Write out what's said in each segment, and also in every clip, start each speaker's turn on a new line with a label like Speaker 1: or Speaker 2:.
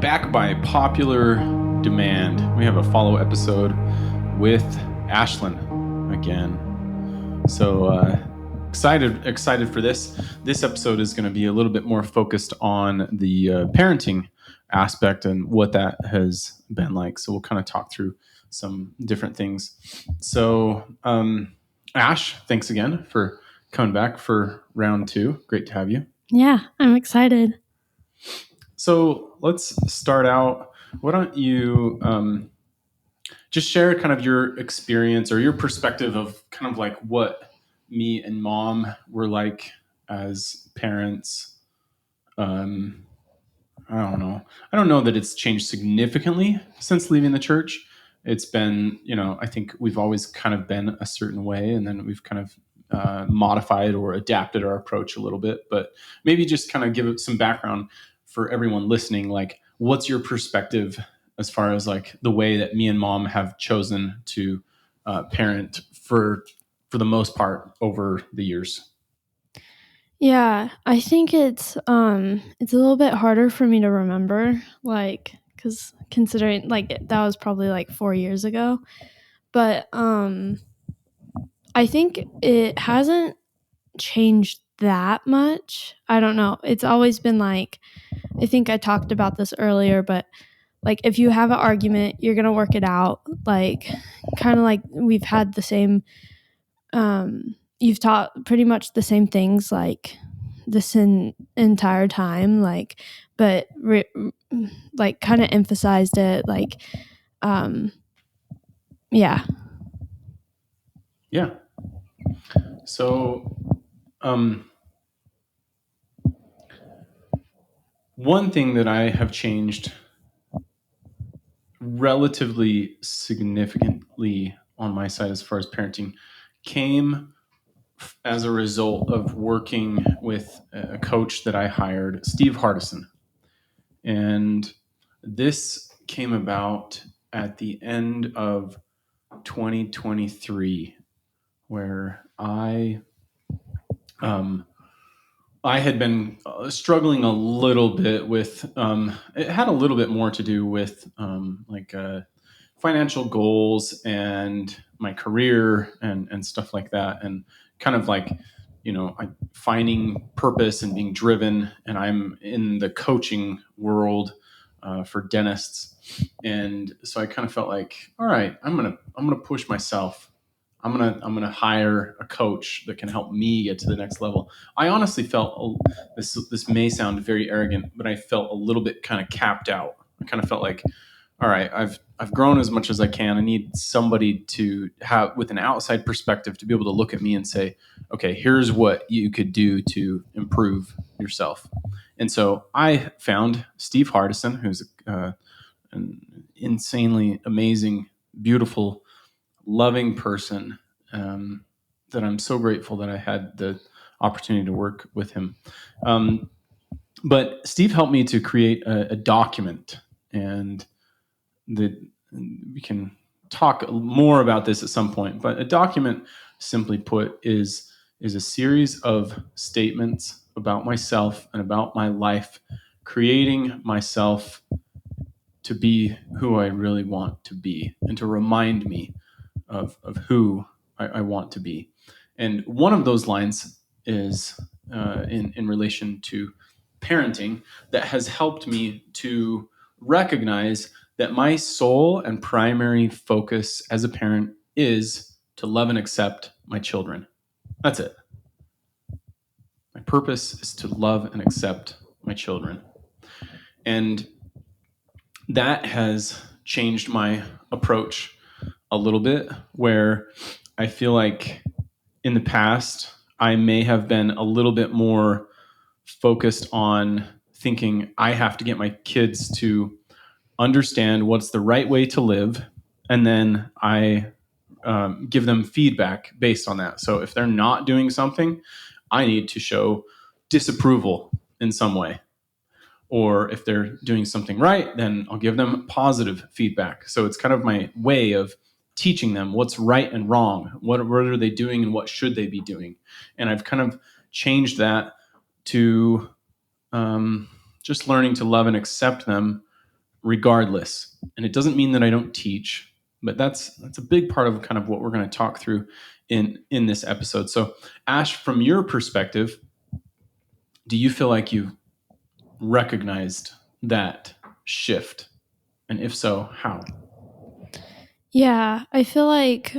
Speaker 1: back by popular demand. We have a follow episode with Ashlyn again. So excited for this. This episode is going to be a little bit more focused on the parenting aspect and what that has been like. So we'll kind of talk through some different things. So Ash, thanks again for coming back for round 2. Great to have you.
Speaker 2: Yeah, I'm excited.
Speaker 1: So let's start out. Why don't you just share kind of your experience or your perspective of kind of like what me and Mom were like as parents. I don't know. I don't know that it's changed significantly since leaving the church. It's been, I think we've always kind of been a certain way, and then we've kind of modified or adapted our approach a little bit. But maybe just kind of give it some background for everyone listening. Like, what's your perspective as far as like the way that me and Mom have chosen to parent for the most part over the years?
Speaker 2: Yeah, I think it's a little bit harder for me to remember, like, because considering like that was probably like 4 years ago, but I think it hasn't changed that much. I don't know. It's always been like, I think I talked about this earlier, but like if you have an argument, you're gonna work it out. Like, kind of like we've had the same. You've taught pretty much the same things like this entire time, like, but like kind of emphasized it, like, yeah.
Speaker 1: Yeah. So, one thing that I have changed relatively significantly on my side as far as parenting came as a result of working with a coach that I hired, Steve Hardison. And this came about at the end of 2023, where I had been struggling a little bit with, it had a little bit more to do with financial goals and my career and stuff like that. And kind of like, finding purpose and being driven. And I'm in the coaching world for dentists. And so I kind of felt like, all right, I'm going to push myself. I'm gonna hire a coach that can help me get to the next level. I honestly felt this may sound very arrogant, but I felt a little bit kind of capped out. I kind of felt like, all right, I've grown as much as I can. I need somebody to have with an outside perspective to be able to look at me and say, okay, here's what you could do to improve yourself. And so I found Steve Hardison, who's an insanely amazing, beautiful, loving person that I'm so grateful that I had the opportunity to work with him. But Steve helped me to create a document, and we can talk more about this at some point. But a document, simply put, is a series of statements about myself and about my life, creating myself to be who I really want to be, and to remind me of who I want to be. And one of those lines is in relation to parenting that has helped me to recognize that my sole and primary focus as a parent is to love and accept my children. That's it. My purpose is to love and accept my children. And that has changed my approach a little bit, where I feel like in the past, I may have been a little bit more focused on thinking I have to get my kids to understand what's the right way to live, and then I give them feedback based on that. So if they're not doing something, I need to show disapproval in some way. Or if they're doing something right, then I'll give them positive feedback. So it's kind of my way of teaching them what's right and wrong. What are they doing and what should they be doing? And I've kind of changed that to just learning to love and accept them regardless. And it doesn't mean that I don't teach, but that's a big part of kind of what we're going to talk through in this episode. So, Ash, from your perspective, do you feel like you recognized that shift? And if so, how?
Speaker 2: Yeah, I feel like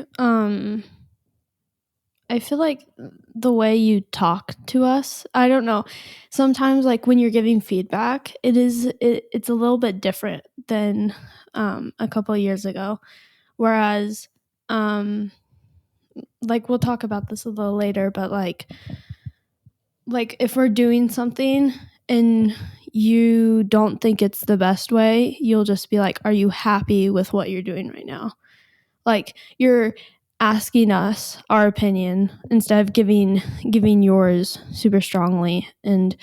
Speaker 2: the way you talk to us, I don't know. Sometimes like when you're giving feedback, it's a little bit different than a couple of years ago. Whereas like we'll talk about this a little later, but like if we're doing something and you don't think it's the best way, you'll just be like, are you happy with what you're doing right now? Like you're asking us our opinion instead of giving yours super strongly. And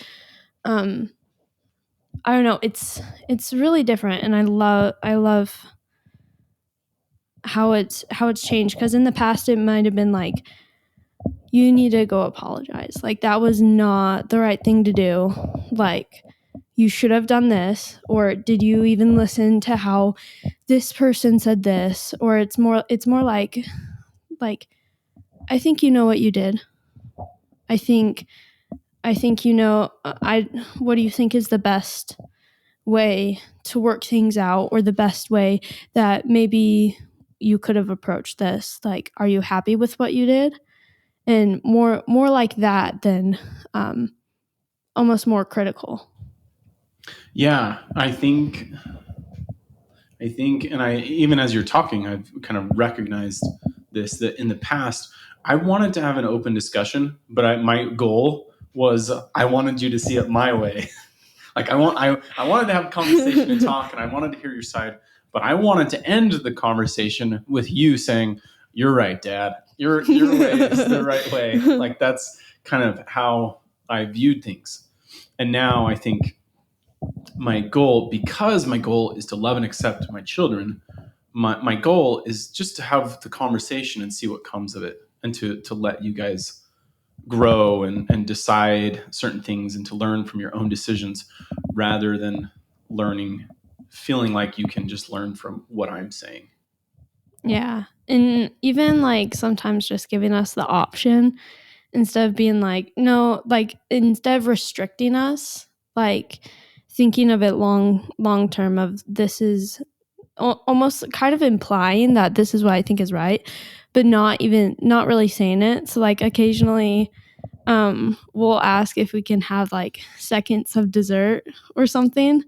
Speaker 2: I don't know, it's really different, and I love how it's changed, because in the past it might have been like, you need to go apologize, like that was not the right thing to do, like you should have done this, or did you even listen to how this person said this? Or it's more like I think you know what you did. I think you know, what do you think is the best way to work things out, or the best way that maybe you could have approached this? Like, are you happy with what you did? And more like that than almost more critical.
Speaker 1: Yeah, I think, and I, even as you're talking, I've kind of recognized this, that in the past, I wanted to have an open discussion, but my goal was I wanted you to see it my way. Like I wanted to have a conversation and talk, and I wanted to hear your side, but I wanted to end the conversation with you saying, "You're right, Dad. Your way is the right way." Like that's kind of how I viewed things. And now I think because my goal is to love and accept my children, my goal is just to have the conversation and see what comes of it, and to let you guys grow and decide certain things, and to learn from your own decisions, rather than feeling like you can just learn from what I'm saying.
Speaker 2: Yeah. And even like sometimes just giving us the option instead of being like, no, like instead of restricting us, like thinking of it long term, of this is almost kind of implying that this is what I think is right, but not really saying it. So like occasionally we'll ask if we can have like seconds of dessert or something,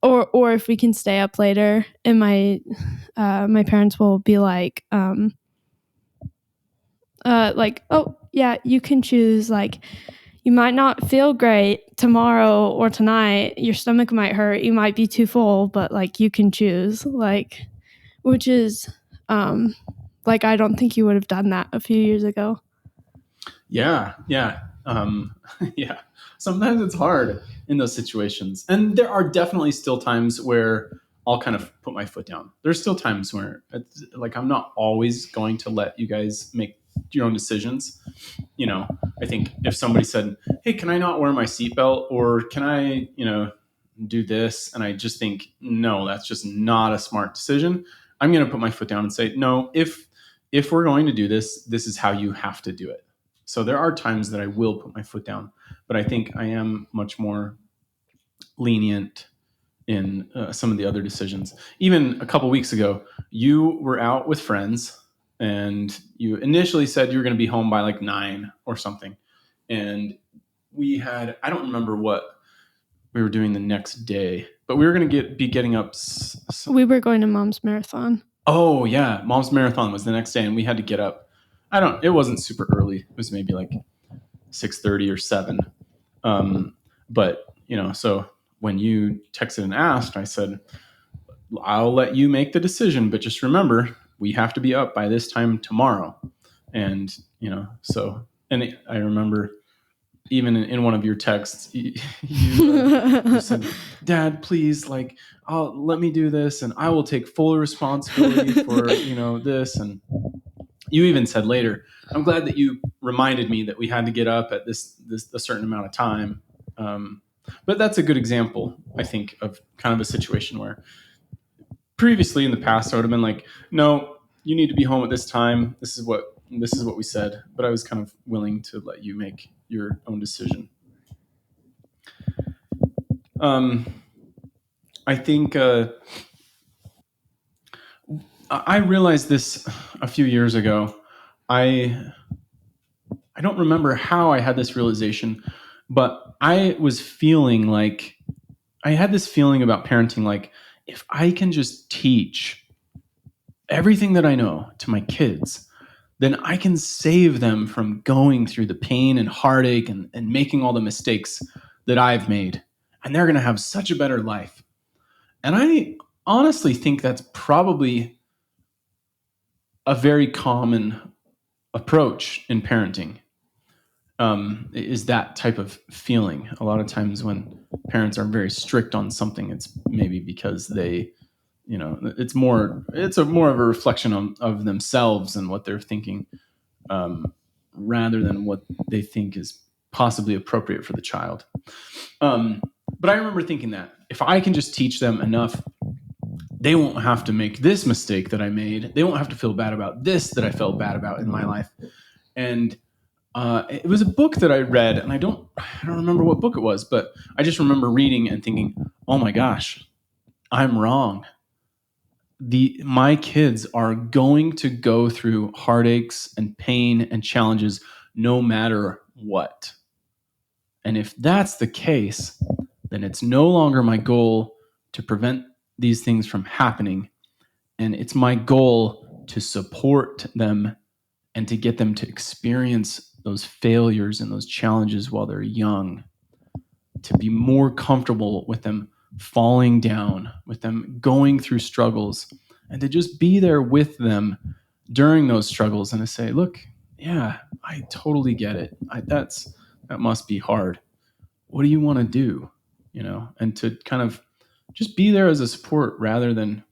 Speaker 2: or if we can stay up later, and my parents will be like, oh yeah, you can choose, like you might not feel great tomorrow or tonight, your stomach might hurt, you might be too full, but like you can choose, like, which is like I don't think you would have done that a few years ago.
Speaker 1: Yeah. Yeah. Sometimes it's hard in those situations, and there are definitely still times where I'll kind of put my foot down. There's still times where it's, like, I'm not always going to let you guys make your own decisions. I think if somebody said, "Hey, can I not wear my seatbelt?" or "Can I, do this?" and I just think, no, that's just not a smart decision, I'm going to put my foot down and say, no, if we're going to do this, this is how you have to do it. So there are times that I will put my foot down, but I think I am much more lenient in some of the other decisions. Even a couple weeks ago, you were out with friends, and you initially said you were going to be home by like 9 or something. And I don't remember what we were doing the next day, but we were going to be getting up.
Speaker 2: We were going to Mom's Marathon.
Speaker 1: Oh yeah, Mom's Marathon was the next day, and we had to get up. It wasn't super early. It was maybe like 6:30 or 7. But so when you texted and asked, I said, I'll let you make the decision, but just remember, we have to be up by this time tomorrow. And I remember even in one of your texts, you said, "Dad, please, like, let me do this, and I will take full responsibility for this." And you even said later, "I'm glad that you reminded me that we had to get up at this a certain amount of time." But that's a good example, I think, of kind of a situation where previously in the past I would have been like, no, you need to be home at this time. This is what we said. But I was kind of willing to let you make your own decision. I think I realized this a few years ago. I don't remember how I had this realization, but I was feeling like I had this feeling about parenting, like if I can just teach everything that I know to my kids, then I can save them from going through the pain and heartache and making all the mistakes that I've made. And they're going to have such a better life. And I honestly think that's probably a very common approach in parenting. Is that type of feeling. A lot of times when parents are very strict on something, it's maybe because they, it's more of a reflection of themselves and what they're thinking, rather than what they think is possibly appropriate for the child. But I remember thinking that if I can just teach them enough, they won't have to make this mistake that I made. They won't have to feel bad about this that I felt bad about in my life. And it was a book that I read, and I don't remember what book it was, but I just remember reading and thinking, oh my gosh, I'm wrong. My kids are going to go through heartaches and pain and challenges no matter what. And if that's the case, then it's no longer my goal to prevent these things from happening. And it's my goal to support them and to get them to experience those failures and those challenges while they're young, to be more comfortable with them falling down, with them going through struggles, and to just be there with them during those struggles and to say, look, yeah, I totally get it. That must be hard. What do you want to do? And to kind of just be there as a support rather than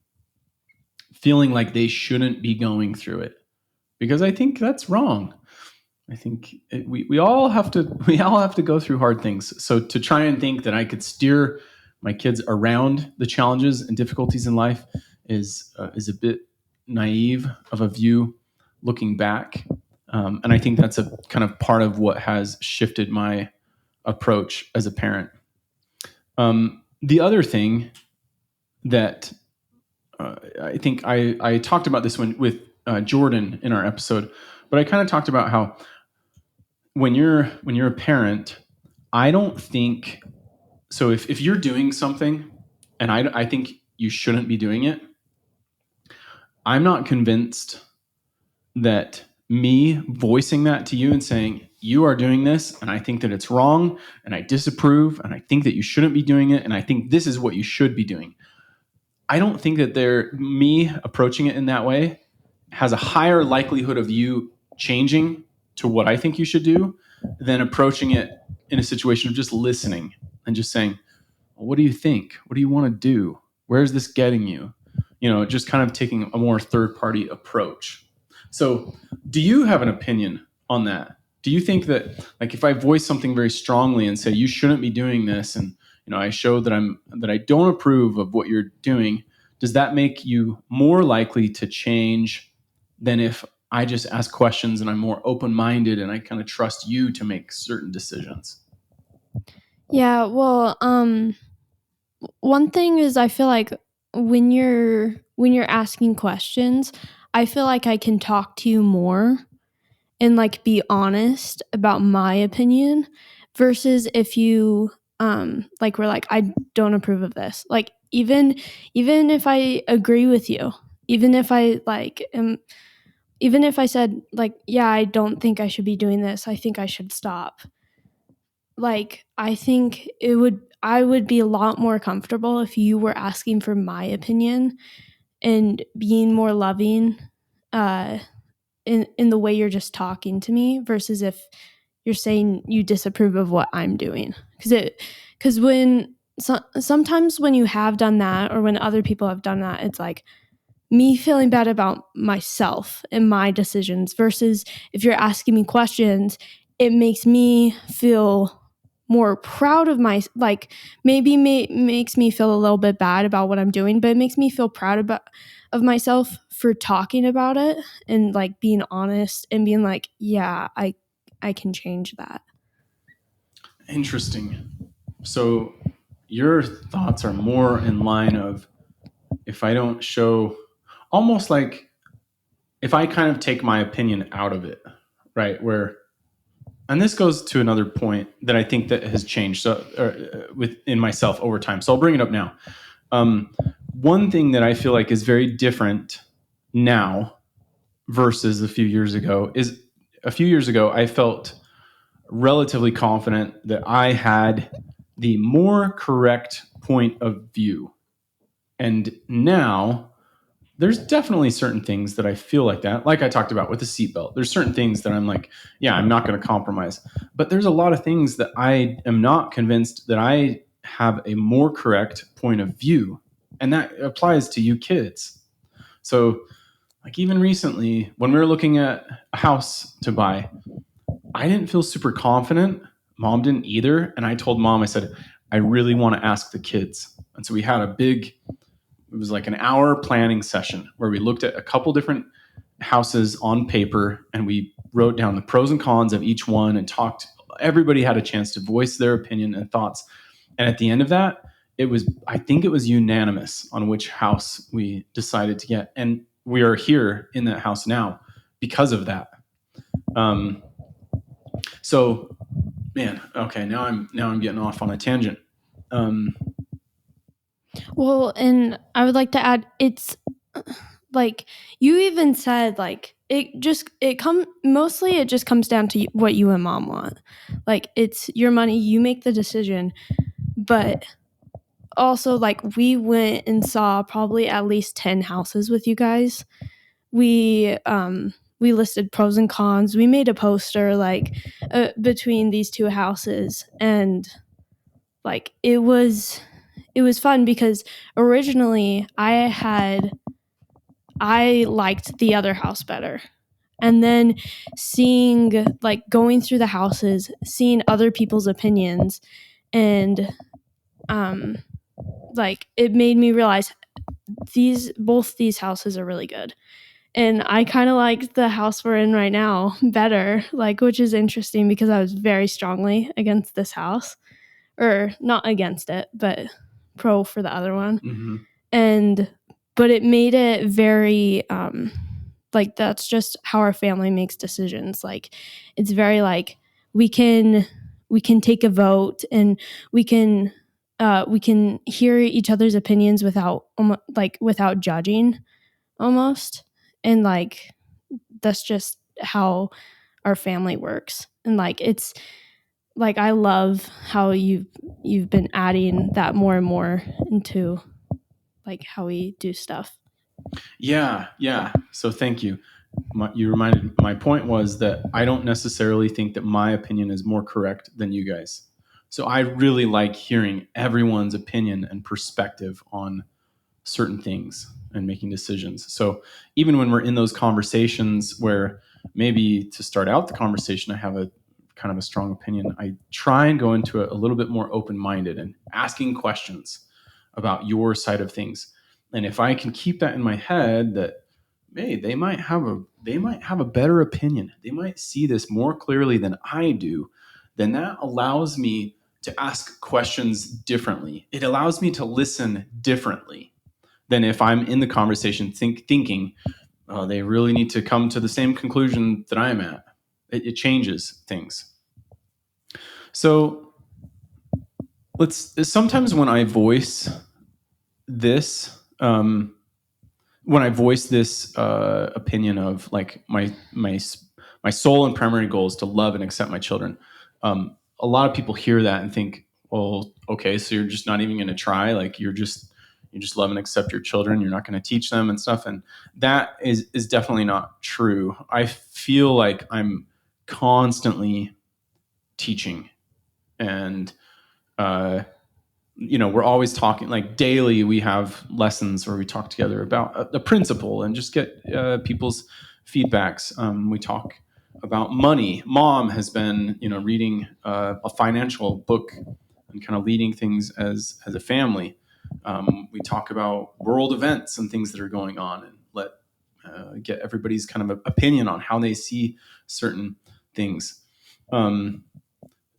Speaker 1: feeling like they shouldn't be going through it, because I think that's wrong. I think we all have to go through hard things. So to try and think that I could steer my kids around the challenges and difficulties in life is a bit naive of a view looking back. And I think that's a kind of part of what has shifted my approach as a parent. The other thing that I think I talked about this one with Jordan in our episode, but I kind of talked about how when you're a parent, I don't think so. If you're doing something, and I think you shouldn't be doing it, I'm not convinced that me voicing that to you and saying you are doing this, and I think that it's wrong, and I disapprove, and I think that you shouldn't be doing it, and I think this is what you should be doing. I don't think that me approaching it in that way has a higher likelihood of you changing to what I think you should do than approaching it in a situation of just listening and just saying, well, what do you think? What do you want to do? Where is this getting you? Just kind of taking a more third-party approach. So do you have an opinion on that? Do you think that, like, if I voice something very strongly and say you shouldn't be doing this, and I show that I don't approve of what you're doing, does that make you more likely to change than if I just ask questions and I'm more open-minded and I kind of trust you to make certain decisions?
Speaker 2: Yeah, well, one thing is I feel like when you're asking questions, I feel like I can talk to you more and like be honest about my opinion versus if you like we're like I don't approve of this. Like even if I agree with you, even if I even if I said like yeah, I don't think I should be doing this. I think I should stop. Like I think I would be a lot more comfortable if you were asking for my opinion and being more loving in the way you're just talking to me versus if you're saying you disapprove of what I'm doing. Because sometimes when you have done that or when other people have done that, it's like me feeling bad about myself and my decisions versus if you're asking me questions, it makes me feel more proud of my, like, maybe makes me feel a little bit bad about what I'm doing, but it makes me feel proud of myself for talking about it and like being honest and being like, yeah, I can change that.
Speaker 1: Interesting. So your thoughts are more in line of, if I don't show, almost like if I kind of take my opinion out of it, right? Where, and this goes to another point that I think that has changed within myself over time. So I'll bring it up now. One thing that I feel like is very different now versus a few years ago is, a few years ago, I felt relatively confident that I had the more correct point of view. And now there's definitely certain things that I feel like that. Like I talked about with the seatbelt, there's certain things that I'm like, yeah, I'm not going to compromise. But there's a lot of things that I am not convinced that I have a more correct point of view. And that applies to you kids. So, like, even recently, when we were looking at a house to buy, I didn't feel super confident. Mom didn't either. And I told Mom, I said, I really want to ask the kids. And so we had it was like an hour planning session where we looked at a couple different houses on paper and we wrote down the pros and cons of each one and talked. Everybody had a chance to voice their opinion and thoughts. And at the end of that, I think it was unanimous on which house we decided to get. And we are here in that house now because of that. So, man, okay, now I'm getting off on a tangent.
Speaker 2: Well, and I would like to add, it's like you even said, like it just comes down to what you and Mom want. Like, it's your money, you make the decision. But also, like, we went and saw probably at least 10 houses with you guys. We listed pros and cons. We made a poster, like, between these two houses, and like it was fun because originally I liked the other house better. And then going through the houses, seeing other people's opinions, and like, it made me realize both these houses are really good. And I kind of like the house we're in right now better, like, which is interesting because I was very strongly against this house, or not against it, but pro for the other one. Mm-hmm. But it made it very, like, that's just how our family makes decisions. Like, it's very like, we can take a vote, and we can hear each other's opinions without judging almost. And like, that's just how our family works. And like, it's like, I love how you've been adding that more and more into like how we do stuff.
Speaker 1: Yeah. So thank you. My point was that I don't necessarily think that my opinion is more correct than you guys. So I really like hearing everyone's opinion and perspective on certain things and making decisions. So even when we're in those conversations where maybe to start out the conversation, I have a kind of a strong opinion, I try and go into it a little bit more open-minded and asking questions about your side of things. And if I can keep that in my head, that, hey, they might have a better opinion, they might see this more clearly than I do, then that allows me to ask questions differently. It allows me to listen differently than if I'm in the conversation thinking, oh, they really need to come to the same conclusion that I'm at. It changes things. So sometimes when I voice this, opinion of like my sole and primary goal is to love and accept my children, a lot of people hear that and think, well, okay, so you're just not even going to try, like you just love and accept your children, you're not going to teach them and stuff. And that is definitely not true. I feel like I'm constantly teaching, and we're always talking, like daily we have lessons where we talk together about a principle and just get people's feedbacks. We talk about money. Mom has been, reading a financial book and kind of leading things as a family. We talk about world events and things that are going on, and get everybody's kind of opinion on how they see certain things.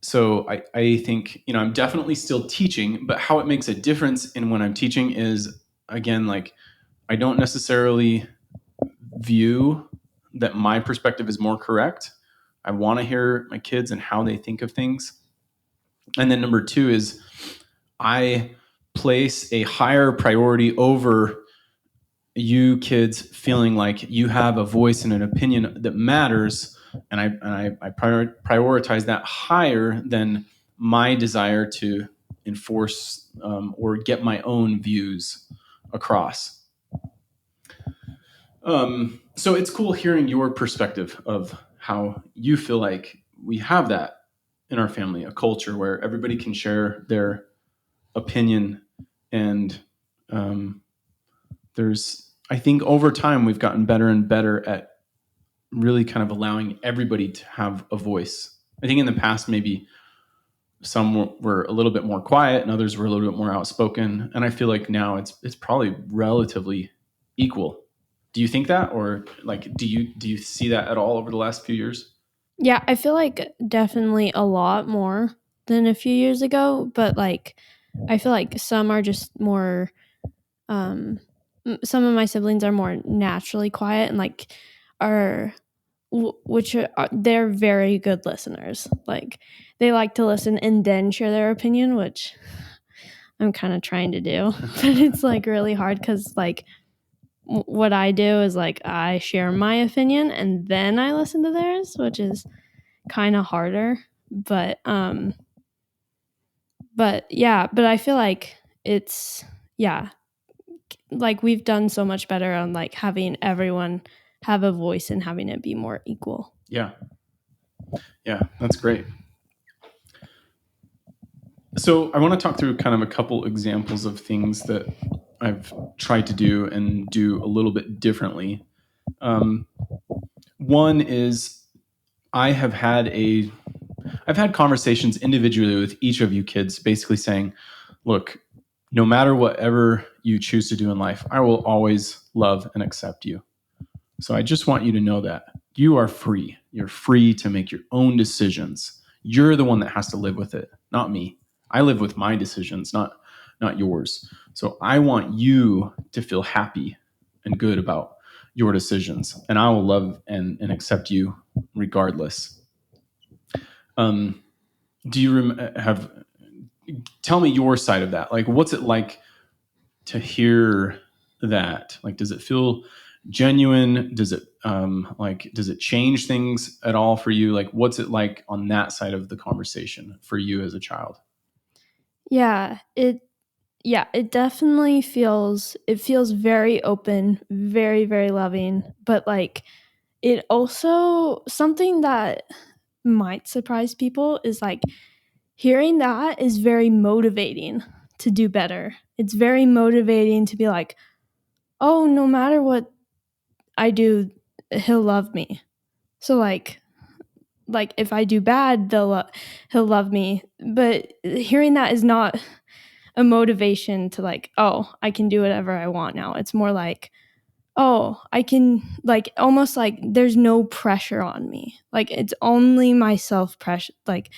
Speaker 1: So I think, I'm definitely still teaching, but how it makes a difference in when I'm teaching is, again, like, I don't necessarily view that my perspective is more correct. I want to hear my kids and how they think of things. And then number two is I place a higher priority over you kids feeling like you have a voice and an opinion that matters, and I prioritize that higher than my desire to enforce or get my own views across. So it's cool hearing your perspective of how you feel like we have that in our family, a culture where everybody can share their opinion. And I think over time, we've gotten better and better at really kind of allowing everybody to have a voice. I think in the past, maybe some were a little bit more quiet and others were a little bit more outspoken. And I feel like now it's probably relatively equal. Do you think that, or like, do you see that at all over the last few years?
Speaker 2: Yeah, I feel like definitely a lot more than a few years ago, but like I feel like some are just more some of my siblings are more naturally quiet and like are they're very good listeners. Like they like to listen and then share their opinion, which I'm kind of trying to do, but it's like really hard cuz like what I do is like I share my opinion and then I listen to theirs, which is kind of harder. But yeah, but I feel like it's yeah, like we've done so much better on like having everyone have a voice and having it be more equal.
Speaker 1: Yeah, that's great. So I want to talk through kind of a couple examples of things that I've tried to do and do a little bit differently. One is I've had conversations individually with each of you kids, basically saying, look, no matter whatever you choose to do in life, I will always love and accept you. So I just want you to know that you are free. You're free to make your own decisions. You're the one that has to live with it, not me. I live with my decisions, not yours. So I want you to feel happy and good about your decisions, and I will love and accept you regardless. Do you tell me your side of that? Like, what's it like to hear that? Like, does it feel genuine? Does it change things at all for you? Like, what's it like on that side of the conversation for you as a child?
Speaker 2: It definitely feels very open, very, very loving, but like it also something that might surprise people is like hearing that is very motivating to do better. It's very motivating to be like, "Oh, no matter what I do, he'll love me." So like if I do bad, he'll love me. But hearing that is not a motivation to like, oh, I can do whatever I want now. It's more like, oh, I can like almost like there's no pressure on me. Like it's only my self pressure, like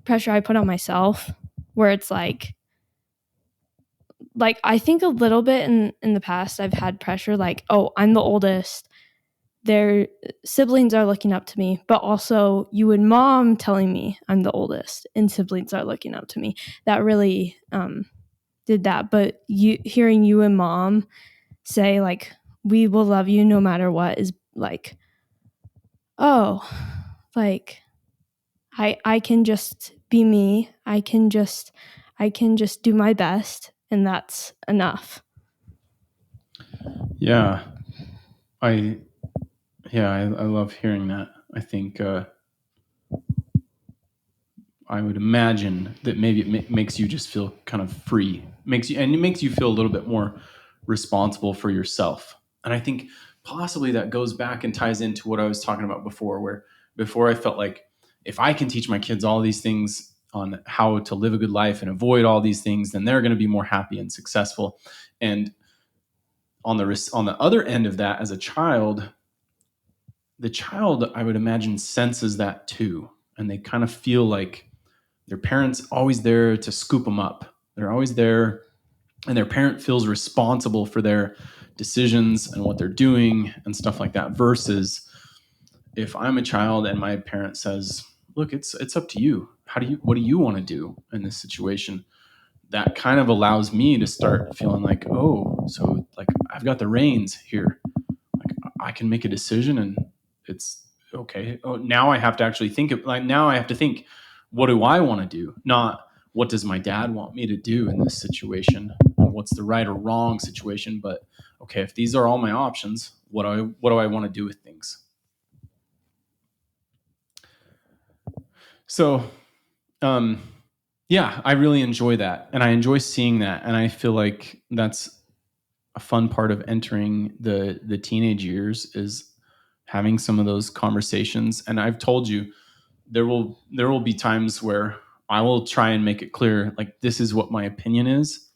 Speaker 2: pressure I put on myself, where it's like I think a little bit in the past I've had pressure like, oh, I'm the oldest. Their siblings are looking up to me, but also you and mom telling me I'm the oldest and siblings are looking up to me. That really did that. But hearing you and mom say like we will love you no matter what is like, oh, like I can just be me. I can just do my best and that's enough.
Speaker 1: Yeah, I love hearing that. I think I would imagine that maybe it makes you just feel kind of free, it makes you feel a little bit more responsible for yourself. And I think possibly that goes back and ties into what I was talking about before, where Before I felt like if I can teach my kids all these things on how to live a good life and avoid all these things, then they're going to be more happy and successful. And on the other end of that, as a child, the child, I would imagine, senses that too. And they kind of feel like their parents always there to scoop them up. They're always there, and their parent feels responsible for their decisions and what they're doing and stuff like that. Versus if I'm a child and my parent says, "Look, it's up to you. What do you want to do in this situation?" That kind of allows me to start feeling like, oh, so like I've got the reins here. Like I can make a decision, and it's okay. Oh, now I have to actually think of, like, now I have to think, what do I want to do? Not what does my dad want me to do in this situation? What's the right or wrong situation? But okay, if these are all my options, what do I want to do with things? So, yeah, I really enjoy that, and I enjoy seeing that, and I feel like that's a fun part of entering the teenage years, is having some of those conversations. And I've told you, there will be times where I will try and make it clear, like, this is what my opinion is.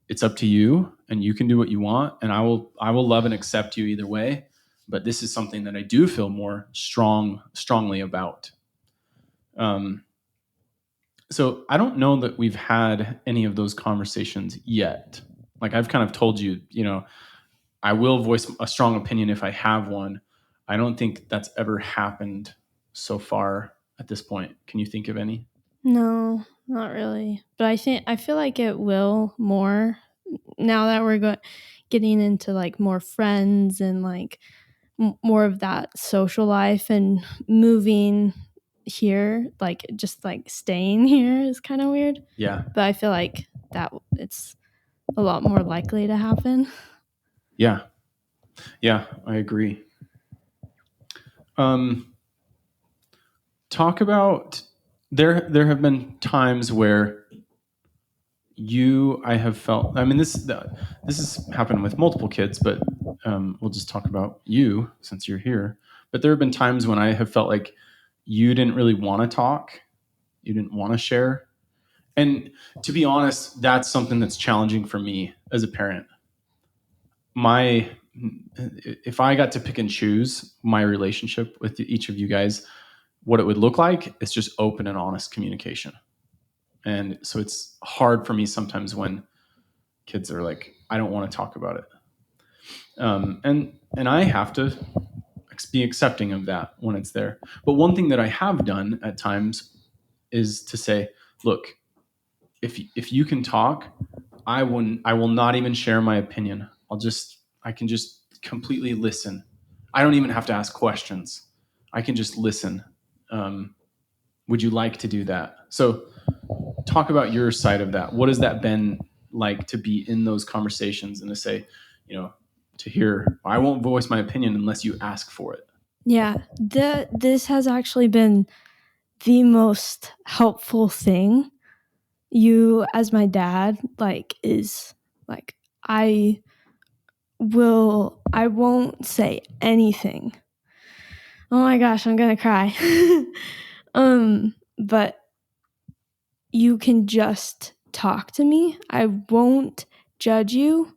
Speaker 1: It's up to you, and you can do what you want, and I will love and accept you either way. But this is something that I do feel more strongly about. Um, so I don't know that we've had any of those conversations yet. Like, I've kind of told you, I will voice a strong opinion if I have one. I don't think that's ever happened so far at this point. Can you think of any?
Speaker 2: No, not really. But I feel like it will more now that we're getting into like more friends and like more of that social life and moving here, like just like staying here is kind of weird.
Speaker 1: Yeah.
Speaker 2: But I feel like that it's a lot more likely to happen.
Speaker 1: Yeah. Yeah, I agree. Talk about, there have been times where I have felt, I mean, this has happened with multiple kids, but we'll just talk about you since you're here. But there have been times when I have felt like you didn't really want to talk, you didn't want to share. And to be honest, that's something that's challenging for me as a parent. If I got to pick and choose my relationship with each of you guys, what it would look like is just open and honest communication. And so it's hard for me sometimes when kids are like, I don't want to talk about it. And I have to be accepting of that when it's there. But one thing that I have done at times is to say, look, if you can talk, I will not even share my opinion. I can just completely listen. I don't even have to ask questions. I can just listen. Would you like to do that? So talk about your side of that. What has that been like to be in those conversations and to say, to hear, I won't voice my opinion unless you ask for it?
Speaker 2: Yeah, this has actually been the most helpful thing. You, as my dad, like, is like, I won't say anything. Oh my gosh, I'm gonna cry. But you can just talk to me. I won't judge you,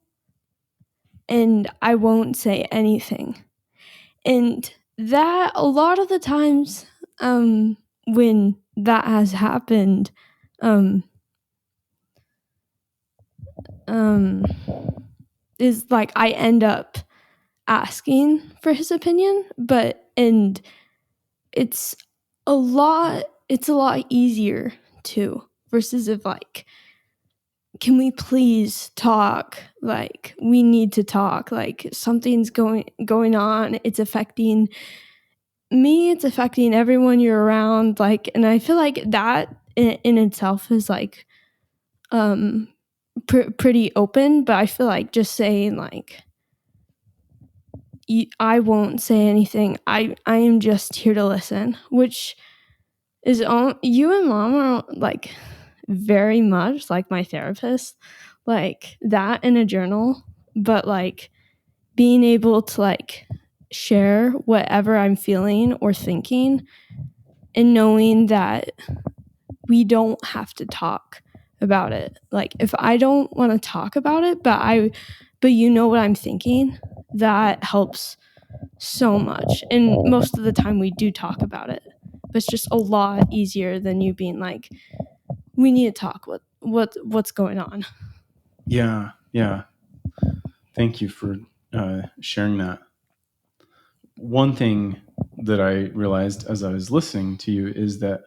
Speaker 2: and I won't say anything. And that, a lot of the times, when that has happened, is like I end up asking for his opinion, and it's a lot easier too, versus if like, can we please talk? Like, we need to talk. Like, something's going on. It's affecting me. It's affecting everyone you're around. Like, and I feel like that in itself is like, pretty open. But I feel like just saying like, I won't say anything. I am just here to listen, which is you and Mom are like very much like my therapist, like that in a journal. But like being able to like share whatever I'm feeling or thinking, and knowing that we don't have to talk about it. Like if I don't want to talk about it, but you know what I'm thinking, that helps so much. And most of the time we do talk about it. But it's just a lot easier than you being like, we need to talk. What's going on?
Speaker 1: Yeah. Thank you for sharing that. One thing that I realized as I was listening to you is that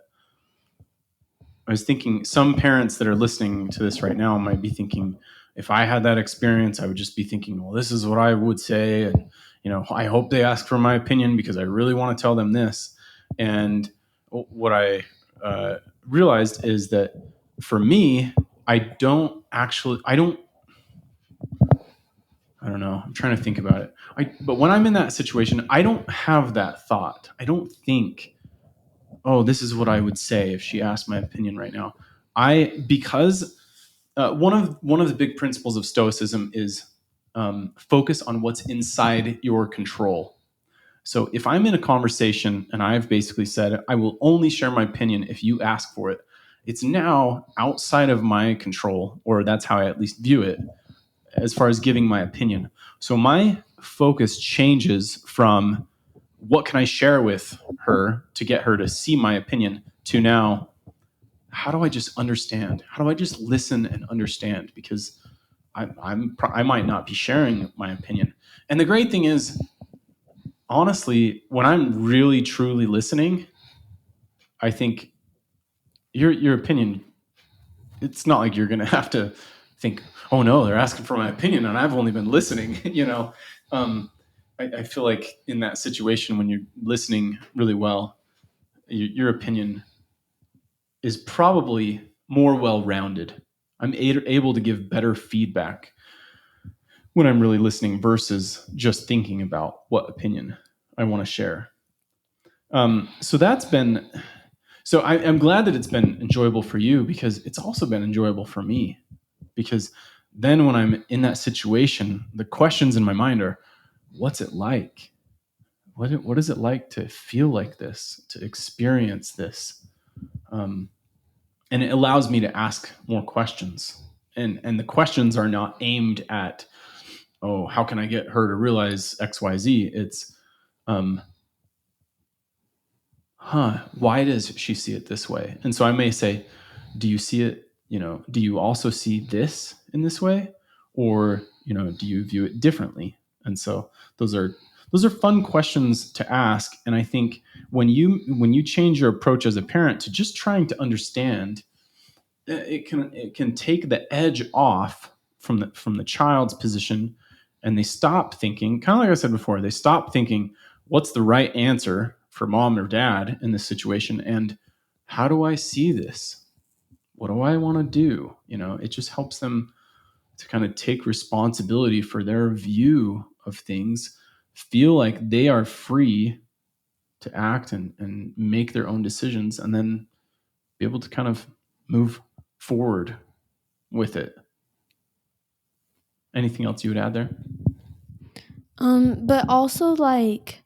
Speaker 1: I was thinking some parents that are listening to this right now might be thinking, if I had that experience, I would just be thinking, well, this is what I would say. And, I hope they ask for my opinion because I really want to tell them this. And what I realized is that for me, I don't, I don't know. I'm trying to think about it. But when I'm in that situation, I don't have that thought. I don't think, oh, this is what I would say if she asked my opinion right now. Because one of the big principles of Stoicism is focus on what's inside your control. So if I'm in a conversation and I've basically said I will only share my opinion if you ask for it, it's now outside of my control, or that's how I at least view it, as far as giving my opinion. So my focus changes from what can I share with her to get her to see my opinion to now, how do I just understand? How do I just listen and understand? Because I might not be sharing my opinion. And the great thing is, honestly, when I'm really truly listening, I think your opinion, it's not like you're going to have to think, oh no, they're asking for my opinion and I've only been listening. I feel like in that situation, when you're listening really well, your opinion is probably more well-rounded. I'm able to give better feedback when I'm really listening versus just thinking about what opinion I want to share. So that's been, so I'm glad that it's been enjoyable for you, because it's also been enjoyable for me. Because then when I'm in that situation, the questions in my mind are, what's it like? What is it like to feel like this, to experience this? And it allows me to ask more questions. And the questions are not aimed at, oh, how can I get her to realize XYZ? It's, why does she see it this way? And so I may say, do you see it, do you also see this in this way? Or, do you view it differently? And so those are fun questions to ask. And I think when you change your approach as a parent to just trying to understand, it can take the edge off from the child's position, and they stop thinking, kind of like I said before, they stop thinking, what's the right answer for mom or dad in this situation, and how do I see this? What do I want to do? It just helps them to kind of take responsibility for their view of things, feel like they are free to act and make their own decisions, and then be able to kind of move forward with it. Anything else you would add there?
Speaker 2: But also like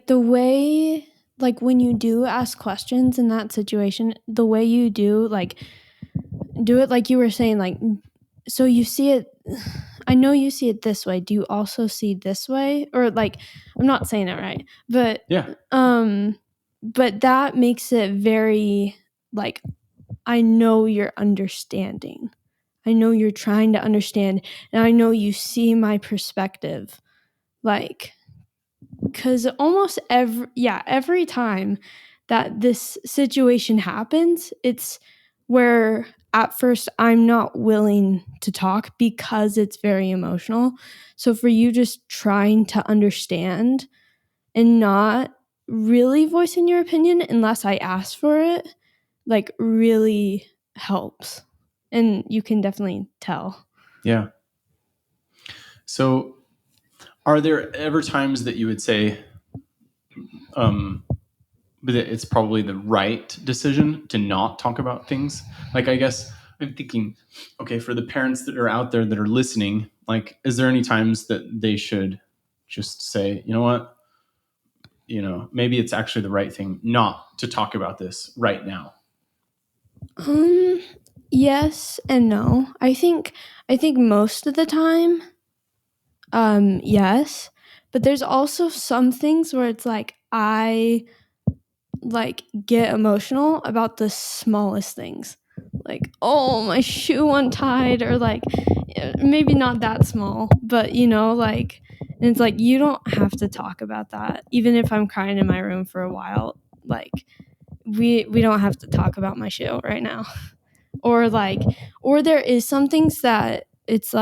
Speaker 2: the way, like when you do ask questions in that situation, the way you do it, like you were saying, like, so you see it, I know you see it this way, do you also see this way? Or like, I'm not saying it right, but
Speaker 1: Yeah.
Speaker 2: but that makes it very like, I know you're understanding, I know you're trying to understand, and I know you see my perspective. Like, because almost every time that this situation happens, it's where at first I'm not willing to talk because it's very emotional. So for you just trying to understand and not really voicing your opinion unless I ask for it, like, really helps. And you can definitely tell.
Speaker 1: Yeah. So are there ever times that you would say that it's probably the right decision to not talk about things? Like, I guess I'm thinking, okay, for the parents that are out there that are listening, like, is there any times that they should just say, you know what, maybe it's actually the right thing not to talk about this right now?
Speaker 2: Yes and no. I think most of the time, yes. But there's also some things where it's like I get emotional about the smallest things. Like, oh, my shoe untied, or maybe not that small, but and it's like you don't have to talk about that. Even if I'm crying in my room for a while, we don't have to talk about my shoe right now. Or there is some things that it's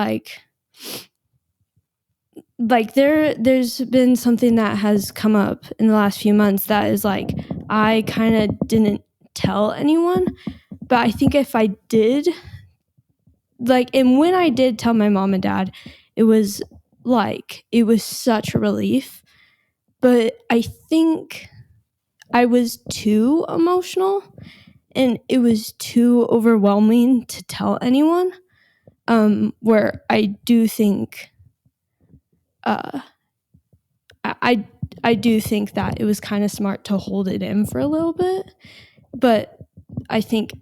Speaker 2: there's been something that has come up in the last few months that is I kind of didn't tell anyone, but I think if I did, and when I did tell my mom and dad, it was such a relief. But I think I was too emotional and it was too overwhelming to tell anyone, where I do think I do think that it was kind of smart to hold it in for a little bit, but I think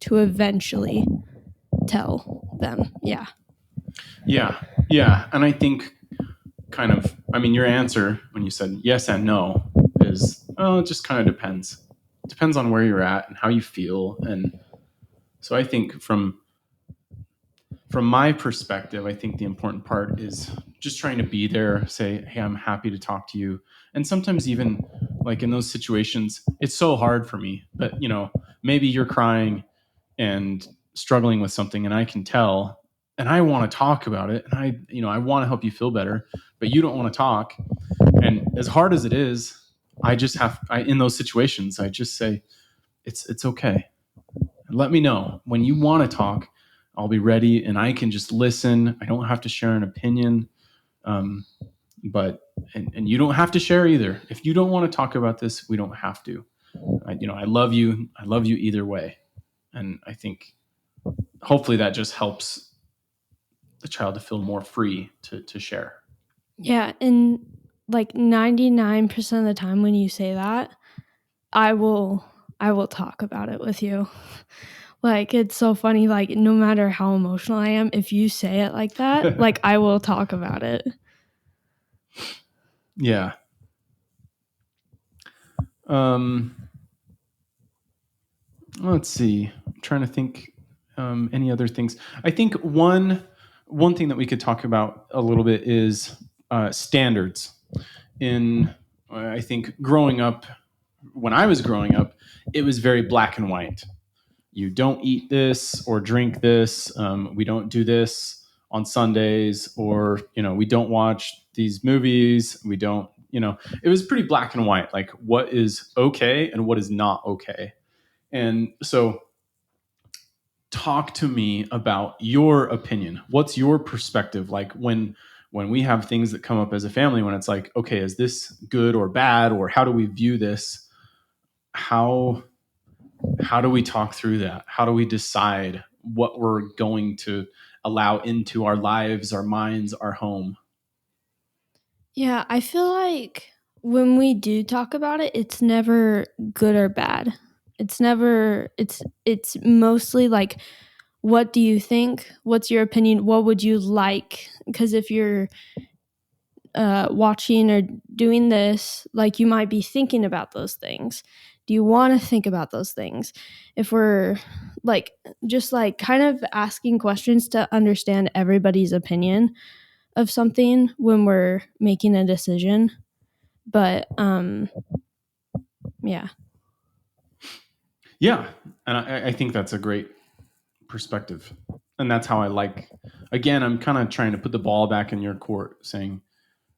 Speaker 2: to eventually tell them. Yeah.
Speaker 1: Yeah. And I think your answer when you said yes and no is, it just kind of depends. It depends on where you're at and how you feel. And so I think from my perspective, I think the important part is just trying to be there, say, hey, I'm happy to talk to you. And sometimes even in those situations, it's so hard for me, but maybe you're crying and struggling with something and I can tell, and I want to talk about it, and I want to help you feel better, but you don't want to talk. And as hard as it is, in those situations, I just say, it's okay. Let me know when you want to talk. I'll be ready, and I can just listen. I don't have to share an opinion, but and you don't have to share either. If you don't want to talk about this, we don't have to. I love you. I love you either way, and I think hopefully that just helps the child to feel more free to share.
Speaker 2: Yeah, and 99% of the time when you say that, I will talk about it with you. It's so funny, no matter how emotional I am, if you say it like that, I will talk about it.
Speaker 1: Yeah. Let's see. I'm trying to think any other things. I think one thing that we could talk about a little bit is standards. I think growing up, when I was growing up, it was very black and white. You don't eat this or drink this. We don't do this on Sundays, or we don't watch these movies. We don't. It was pretty black and white. Like what is okay and what is not okay. And so, talk to me about your opinion. What's your perspective? Like when we have things that come up as a family, when it's like, okay, is this good or bad, or how do we view this? How do we talk through that? How do we decide what we're going to allow into our lives, our minds, our home?
Speaker 2: Yeah, I feel like when we do talk about it, it's never good or bad. It's mostly what do you think? What's your opinion? What would you like? Because if you're watching or doing this, you might be thinking about those things. Do you want to think about those things? If we're just kind of asking questions to understand everybody's opinion of something when we're making a decision. But yeah.
Speaker 1: Yeah, and I think that's a great perspective, and that's how again, I'm kind of trying to put the ball back in your court, saying,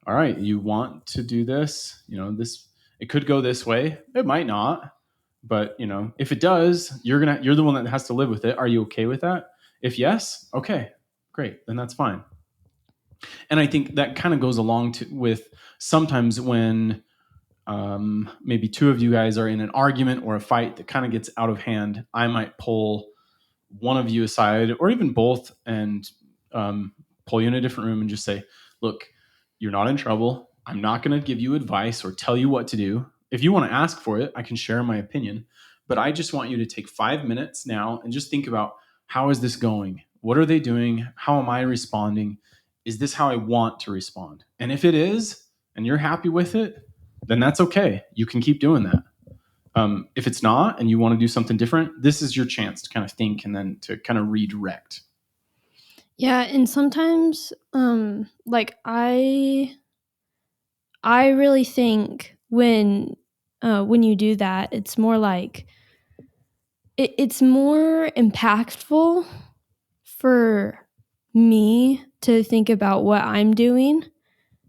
Speaker 1: all right, you want to do this, this, it could go this way, it might not, but if it does, you're the one that has to live with it. Are you okay with that? If yes, okay, great, then that's fine. And I think that kind of goes along with sometimes when maybe two of you guys are in an argument or a fight that kind of gets out of hand, I might pull one of you aside, or even both, and pull you in a different room and just say, look, You're not in trouble. I'm not going to give you advice or tell you what to do. If you want to ask for it, I can share my opinion. But I just want you to take 5 minutes now and just think about, how is this going? What are they doing? How am I responding? Is this how I want to respond? And if it is, and you're happy with it, then that's okay. You can keep doing that. If it's not and you want to do something different, this is your chance to kind of think and then to kind of redirect.
Speaker 2: Yeah, and sometimes like I really think when you do that, it's more like it's more impactful for me to think about what I'm doing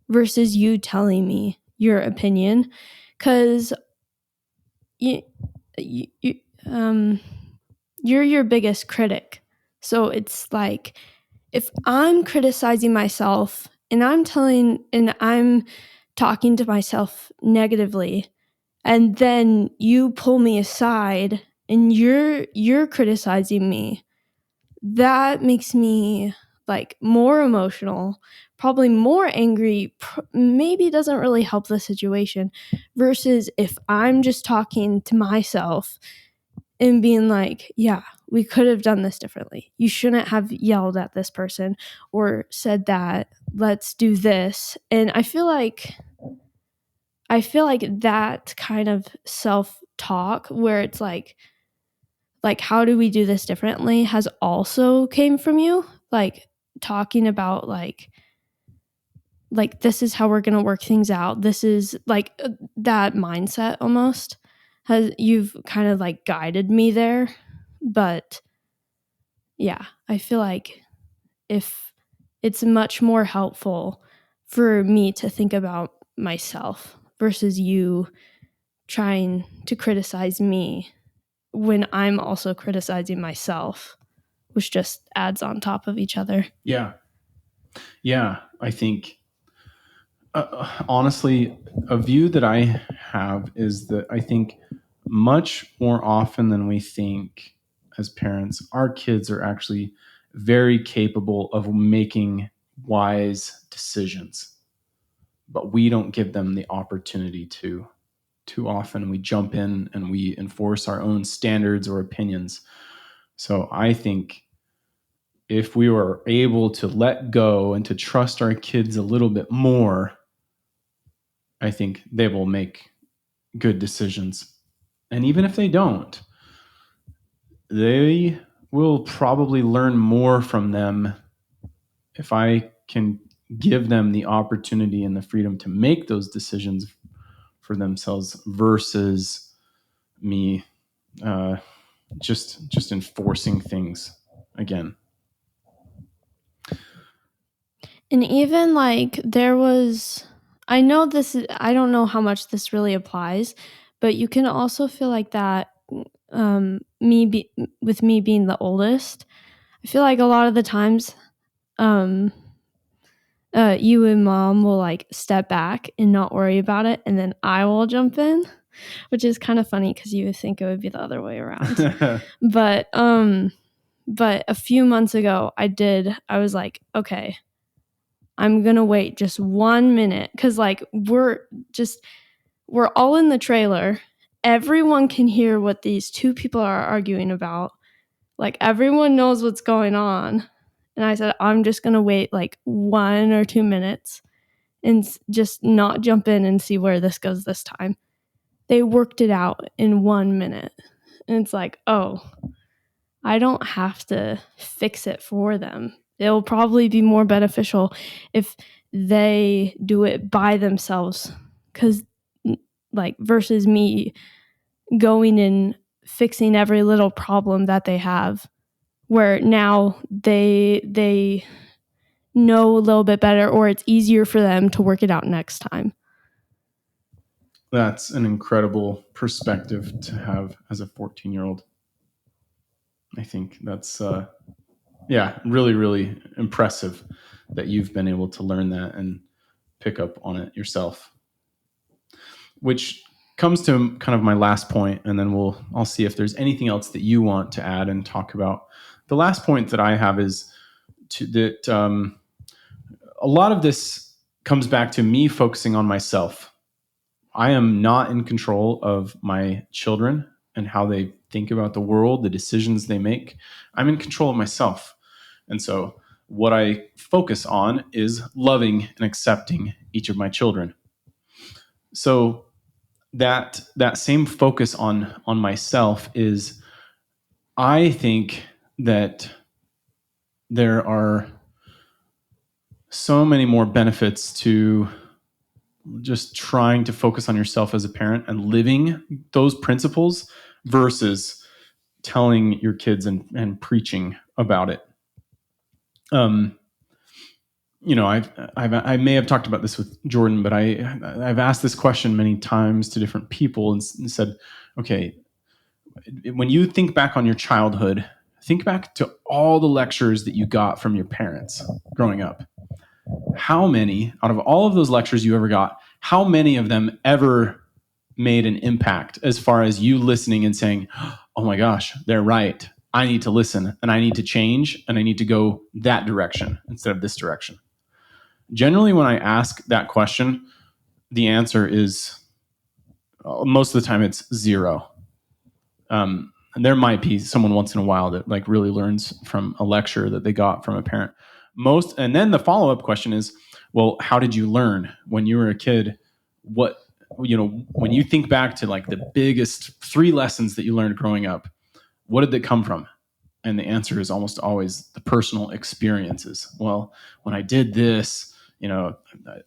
Speaker 2: versus you telling me your opinion, because you, you're your biggest critic. So it's like, if I'm criticizing myself and I'm talking to myself negatively, and then you pull me aside and you're criticizing me, that makes me like more emotional, probably more angry, maybe doesn't really help the situation, versus if I'm just talking to myself and being like, yeah, we could have done this differently. You shouldn't have yelled at this person or said that. Let's do this. And I feel like that kind of self-talk where it's like how do we do this differently has also came from you, like talking about like this is how we're going to work things out. This is like that mindset almost you've kind of like guided me there. But yeah, I feel like if it's much more helpful for me to think about myself versus you trying to criticize me when I'm also criticizing myself, which just adds on top of each other.
Speaker 1: Yeah. Yeah. I think, honestly, a view that I have is that I think much more often than we think as parents, our kids are actually very capable of making wise decisions, but we don't give them the opportunity to. Too often we jump in and we enforce our own standards or opinions. So I think if we were able to let go and to trust our kids a little bit more, I think they will make good decisions. And even if they don't, they will probably learn more from them if I can give them the opportunity and the freedom to make those decisions for themselves versus me just enforcing things again.
Speaker 2: And even like I don't know how much this really applies, but you can also feel like that with me being the oldest. I feel like a lot of the times you and mom will like step back and not worry about it, and then I will jump in, which is kind of funny because you would think it would be the other way around. But a few months ago I was like, okay, I'm gonna wait just 1 minute, because like we're all in the trailer. Everyone can hear what these two people are arguing about. Like everyone knows what's going on. And I said, I'm just gonna wait like 1 or 2 minutes and just not jump in and see where this goes this time. They worked it out in 1 minute. And it's like, oh, I don't have to fix it for them. It'll probably be more beneficial if they do it by themselves, because like versus me going and fixing every little problem that they have, where now they know a little bit better, or it's easier for them to work it out next time.
Speaker 1: That's an incredible perspective to have as a 14-year-old. I think that's really, really impressive that you've been able to learn that and pick up on it yourself. Which comes to kind of my last point, and then I'll see if there's anything else that you want to add and talk about. The last point that I have is that a lot of this comes back to me focusing on myself. I am not in control of my children and how they think about the world, the decisions they make. I'm in control of myself. And so what I focus on is loving and accepting each of my children. So that same focus on myself is, I think that there are so many more benefits to just trying to focus on yourself as a parent and living those principles versus telling your kids and preaching about it. I may have talked about this with Jordan, but I've asked this question many times to different people and said, okay, when you think back on your childhood, think back to all the lectures that you got from your parents growing up. How many out of all of those lectures you ever got, how many of them ever made an impact as far as you listening and saying, oh my gosh, they're right. I need to listen and I need to change and I need to go that direction instead of this direction. Generally, when I ask that question, the answer is most of the time it's zero. And there might be someone once in a while that like really learns from a lecture that they got from a parent. And then the follow-up question is, well, how did you learn when you were a kid? What, when you think back to like the biggest 3 lessons that you learned growing up, what did they come from? And the answer is almost always the personal experiences. Well, when I did this,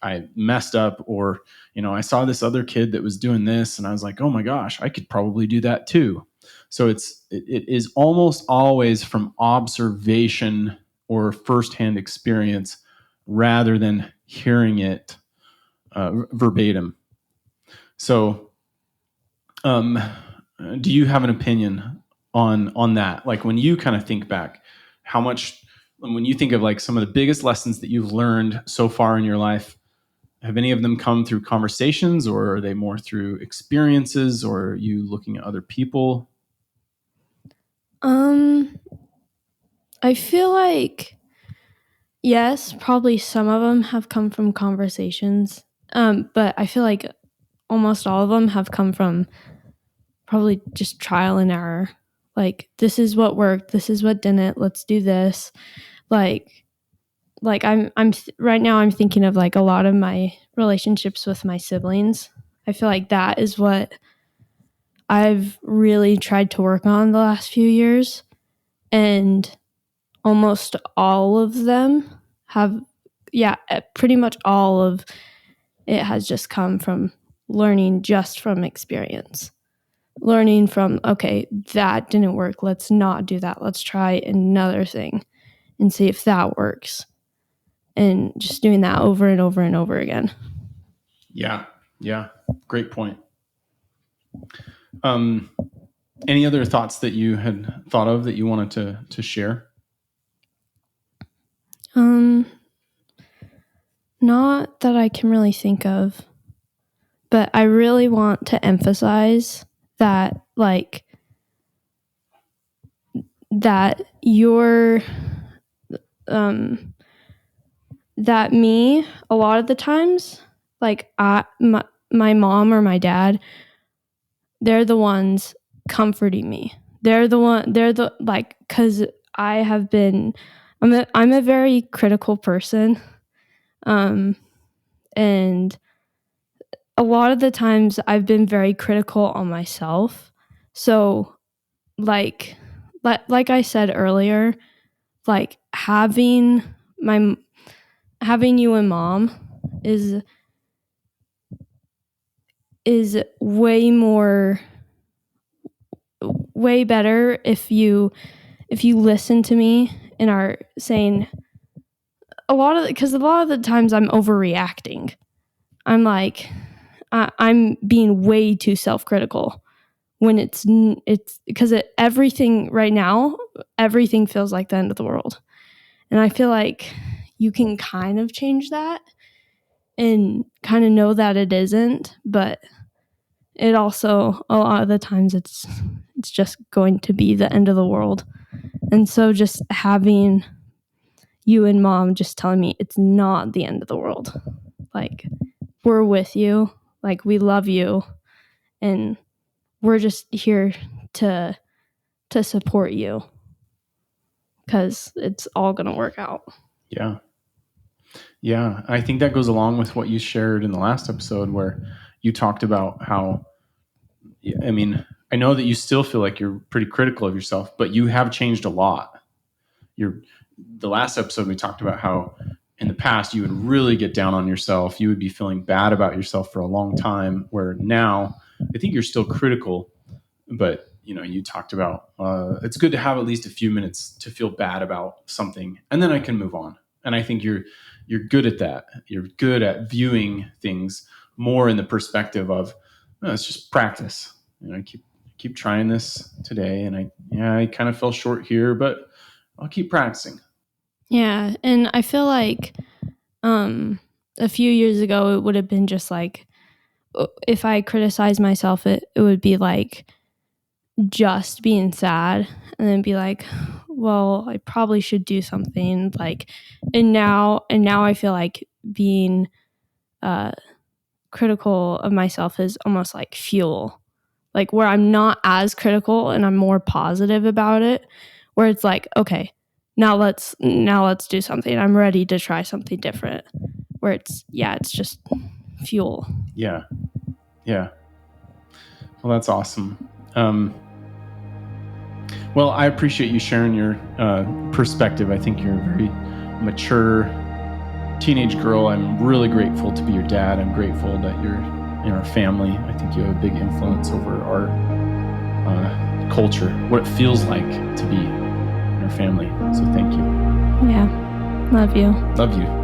Speaker 1: I messed up, or, I saw this other kid that was doing this and I was like, oh my gosh, I could probably do that too. So it is almost always from observation or firsthand experience rather than hearing it verbatim. So, do you have an opinion on that? Like when you kind of think back, when you think of like some of the biggest lessons that you've learned so far in your life, have any of them come through conversations, or are they more through experiences, or are you looking at other people?
Speaker 2: I feel like, yes, probably some of them have come from conversations. But I feel like almost all of them have come from probably just trial and error. Like, this is what worked, this is what didn't, let's do this. Like I'm right now I'm thinking of like a lot of my relationships with my siblings. I feel like that is what I've really tried to work on the last few years, and almost all of them pretty much all of it has just come from learning just from experience. Learning from, okay, that didn't work, let's not do that, let's try another thing and see if that works. And just doing that over and over and over again.
Speaker 1: Yeah. Great point. Any other thoughts that you had thought of that you wanted to share?
Speaker 2: Not that I can really think of, but I really want to emphasize that, like, that that me, a lot of the times, like, my mom or my dad, they're the ones comforting me. Because I'm a very critical person. And a lot of the times I've been very critical on myself. So like I said earlier, like having you and mom is way better if you listen to me and are saying because a lot of the times I'm overreacting. I'm like, I'm being way too self-critical when it's because everything right now, everything feels like the end of the world. And I feel like you can kind of change that and kind of know that it isn't, but it also, a lot of the times it's just going to be the end of the world. And so just having you and mom just telling me it's not the end of the world like, we're with you, like, we love you, and we're just here to support you, because it's all gonna work out.
Speaker 1: Yeah, I think that goes along with what you shared in the last episode, where you talked about how, I mean, I know that you still feel like you're pretty critical of yourself, but you have changed a lot. The last episode we talked about how in the past you would really get down on yourself. You would be feeling bad about yourself for a long time, where now I think you're still critical, but you talked about it's good to have at least a few minutes to feel bad about something, and then I can move on. And I think you're good at that. You're good at viewing things more in the perspective of, it's just practice. Keep trying this today, and I kind of fell short here, but I'll keep practicing.
Speaker 2: Yeah, and I feel like a few years ago it would have been just like, if I criticized myself, it would be like just being sad, and then be like, well, I probably should do something, like, and now I feel like being critical of myself is almost like fuel, like, where I'm not as critical and I'm more positive about it, where it's like, okay, now let's do something. I'm ready to try something different, where it's just fuel.
Speaker 1: Yeah. Well, that's awesome. Well, I appreciate you sharing your perspective. I think you're a very mature teenage girl. I'm really grateful to be your dad. I'm grateful that you're in our family. I think you have a big influence over our culture, what it feels like to be in our family. So thank you.
Speaker 2: Yeah. Love you.
Speaker 1: Love you.